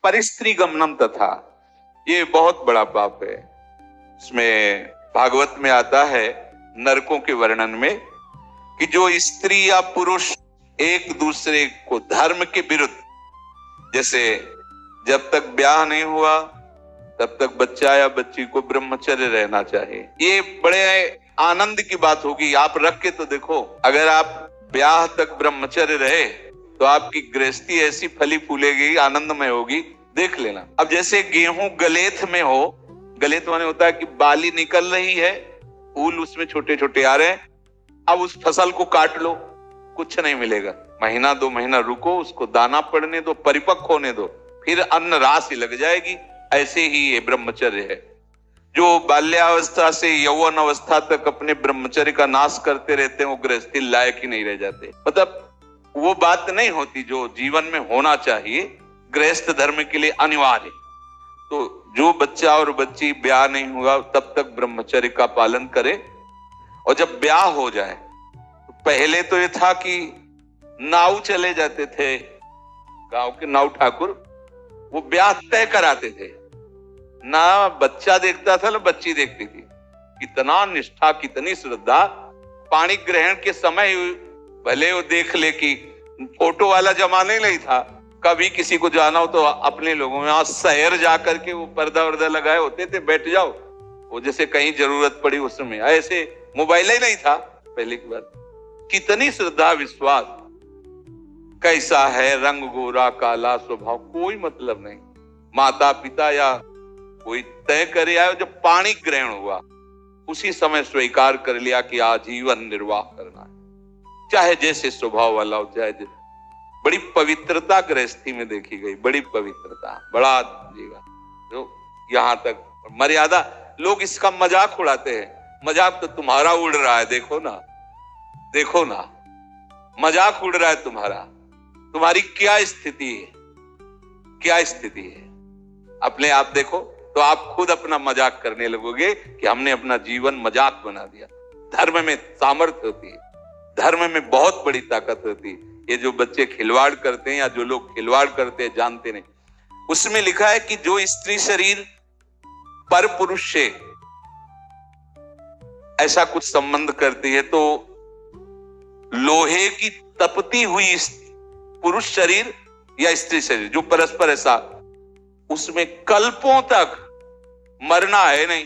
परिस्त्री गमनम तथा, ये बहुत बड़ा पाप है। इसमें भागवत में आता है नरकों के वर्णन में कि जो स्त्री या पुरुष एक दूसरे को धर्म के विरुद्ध, जैसे जब तक ब्याह नहीं हुआ तब तक बच्चा या बच्ची को ब्रह्मचर्य रहना चाहिए। ये बड़े आनंद की बात होगी। आप रख के तो देखो, अगर आप ब्याह तक ब्रह्मचर्य रहे तो आपकी गृहस्थी ऐसी फली फूलेगी, आनंदमय होगी, देख लेना। अब जैसे गेहूं गलेथ में हो, गलेथ माने होता है कि बाली निकल रही है, फूल उसमें छोटे छोटे आ रहे हैं, अब उस फसल को काट लो, कुछ नहीं मिलेगा। महीना 2 महीना रुको, उसको दाना पड़ने दो, परिपक्व होने दो, फिर अन्न राशि लग जाएगी। ऐसे ही ये ब्रह्मचर्य है। जो बाल्यावस्था से यौवन अवस्था तक अपने ब्रह्मचर्य का नाश करते रहते हैं, वो गृहस्थी लायक ही नहीं रह जाते। मतलब वो बात नहीं होती जो जीवन में होना चाहिए, गृहस्थ धर्म के लिए अनिवार्य। तो जो बच्चा और बच्ची ब्याह नहीं हुआ तब तक ब्रह्मचर्य का पालन करे, और जब ब्याह हो जाए तो पहले तो ये था कि नाऊ चले जाते थे, गांव के नाऊ ठाकुर, वो ब्याह तय कराते थे। ना बच्चा देखता था ना बच्ची देखती थी। कितना निष्ठा, कितनी श्रद्धा। पानी ग्रहण के समय भले वो देख ले कि फोटो वाला जमाना ही नहीं था, कभी किसी को जाना हो तो अपने लोगों में शहर जाकर के वो पर्दा वर्दा लगाए होते थे, बैठ जाओ, वो जैसे कहीं जरूरत पड़ी उस समय। ऐसे मोबाइल ही नहीं था पहले की बात। कितनी श्रद्धा, विश्वास। कैसा है, रंग गोरा काला, स्वभाव, कोई मतलब नहीं। माता पिता या कोई तय करे आए। जब पाणी ग्रहण हुआ उसी समय स्वीकार कर लिया कि आजीवन निर्वाह करना है, चाहे जैसे स्वभाव वाला हो, चाहे बड़ी पवित्रता गृहस्थी में देखी गई, बड़ी पवित्रता, बड़ा जीवन। जो यहाँ तक मर्यादा, लोग इसका मजाक उड़ाते हैं। मजाक तो तुम्हारा उड़ रहा है, देखो ना, देखो ना, मजाक उड़ रहा है तुम्हारा। तुम्हारी क्या स्थिति है, क्या स्थिति है, अपने आप देखो तो आप खुद अपना मजाक करने लगोगे कि हमने अपना जीवन मजाक बना दिया। धर्म में सामर्थ्य होती है, धर्म में बहुत बड़ी ताकत होती है। ये जो बच्चे खिलवाड़ करते हैं या जो लोग खिलवाड़ करते हैं जानते नहीं। उसमें लिखा है कि जो स्त्री शरीर पर पुरुष से ऐसा कुछ संबंध करती है तो लोहे की तपती हुई पुरुष शरीर या स्त्री शरीर जो परस्पर ऐसा, उसमें कल्पों तक मरना है नहीं।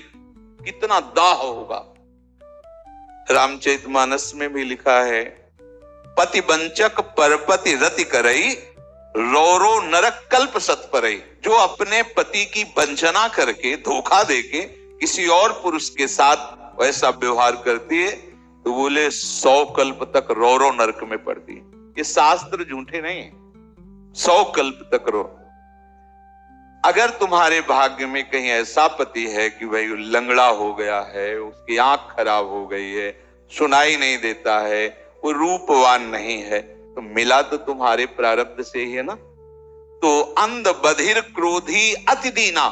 कितना दाह होगा। रामचरितमानस में भी लिखा है, पति वंचक परपति रति करई, रौरो नरक कल्प सत परई। जो अपने पति की वंचना करके, धोखा देके किसी और पुरुष के साथ वैसा व्यवहार करती है तो बोले 100 कल्प तक रौरो नरक में पड़ती है। ये शास्त्र झूठे नहीं है। 100 कल्प तक रो। अगर तुम्हारे भाग्य में कहीं ऐसा पति है कि भाई लंगड़ा हो गया है, उसकी आंख खराब हो गई है, सुनाई नहीं देता है, वो रूपवान नहीं है, तो मिला तो तुम्हारे प्रारब्ध से ही है ना। तो अंध बधिर क्रोधी अति दीना,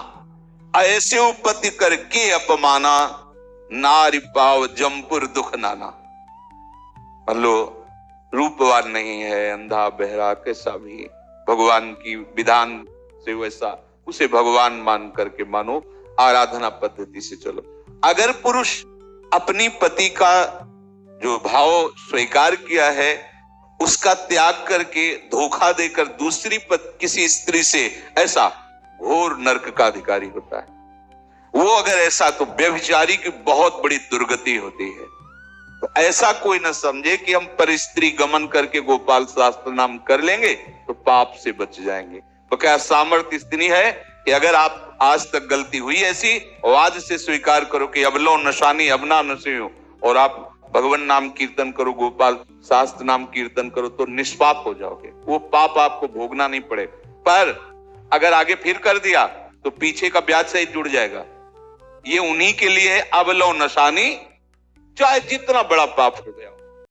ऐसे पति करके अपमाना, नारी पाव जमपुर दुख नाना। मान लो रूपवान नहीं है, अंधा बहरा कैसा भी, भगवान की विधान से वैसा, उसे भगवान मान करके मानो, आराधना पद्धति से चलो। अगर पुरुष अपनी पति का जो भाव स्वीकार किया है उसका त्याग करके धोखा देकर दूसरी किसी स्त्री से, ऐसा घोर नरक का अधिकारी होता है वो। अगर ऐसा तो व्यभिचारी की बहुत बड़ी दुर्गति होती है। तो ऐसा कोई न समझे कि हम परिस्त्री गमन करके गोपाल शास्त्र नाम कर लेंगे तो पाप से बच जाएंगे। तो क्या सामर्थ्य इतनी है कि अगर आप आज तक गलती हुई ऐसी, और आज से स्वीकार करो कि अबलो नशानी अबना नशे, और आप भगवान नाम कीर्तन करो, गोपाल शास्त्र नाम कीर्तन करो, तो निष्पाप हो जाओगे। वो पाप आपको भोगना नहीं पड़े। पर अगर आगे फिर कर दिया तो पीछे का ब्याज सहित जुड़ जाएगा। ये उन्हीं के लिए है, अबलो नशानी, चाहे जितना बड़ा पाप हो गया।